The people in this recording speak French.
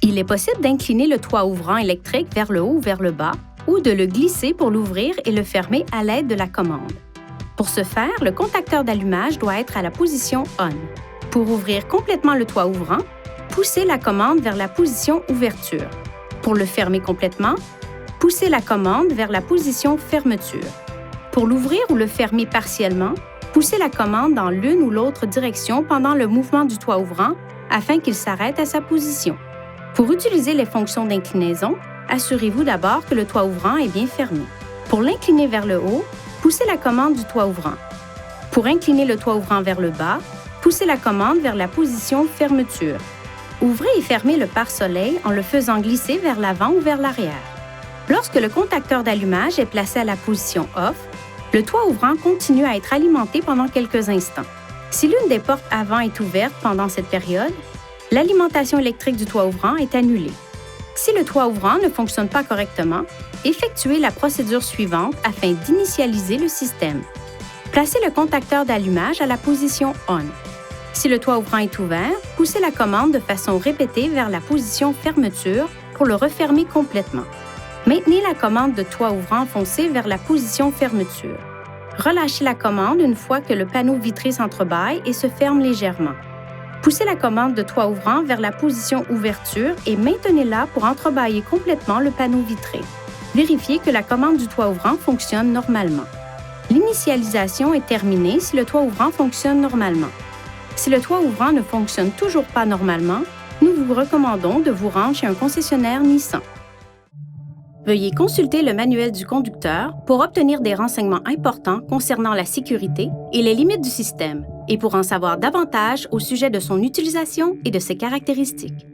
Il est possible d'incliner le toit ouvrant électrique vers le haut ou vers le bas, ou de le glisser pour l'ouvrir et le fermer à l'aide de la commande. Pour ce faire, le contacteur d'allumage doit être à la position « On ». Pour ouvrir complètement le toit ouvrant, poussez la commande vers la position « Ouverture ». Pour le fermer complètement, poussez la commande vers la position « Fermeture ». Pour l'ouvrir ou le fermer partiellement, poussez la commande dans l'une ou l'autre direction pendant le mouvement du toit ouvrant afin qu'il s'arrête à sa position. Pour utiliser les fonctions d'inclinaison, assurez-vous d'abord que le toit ouvrant est bien fermé. Pour l'incliner vers le haut, poussez la commande du toit ouvrant. Pour incliner le toit ouvrant vers le bas, poussez la commande vers la position « Fermeture ». Ouvrez et fermez le pare-soleil en le faisant glisser vers l'avant ou vers l'arrière. Lorsque le contacteur d'allumage est placé à la position « Off », le toit ouvrant continue à être alimenté pendant quelques instants. Si l'une des portes avant est ouverte pendant cette période, l'alimentation électrique du toit ouvrant est annulée. Si le toit ouvrant ne fonctionne pas correctement, effectuez la procédure suivante afin d'initialiser le système. Placez le contacteur d'allumage à la position « On ». Si le toit ouvrant est ouvert, poussez la commande de façon répétée vers la position « Fermeture » pour le refermer complètement. Maintenez la commande de toit ouvrant foncé vers la position « Fermeture ». Relâchez la commande une fois que le panneau vitré s'entrebâille et se ferme légèrement. Poussez la commande de toit ouvrant vers la position « Ouverture » et maintenez-la pour entrebâiller complètement le panneau vitré. Vérifiez que la commande du toit ouvrant fonctionne normalement. L'initialisation est terminée si le toit ouvrant fonctionne normalement. Si le toit ouvrant ne fonctionne toujours pas normalement, nous vous recommandons de vous rendre chez un concessionnaire Nissan. Veuillez consulter le manuel du conducteur pour obtenir des renseignements importants concernant la sécurité et les limites du système et pour en savoir davantage au sujet de son utilisation et de ses caractéristiques.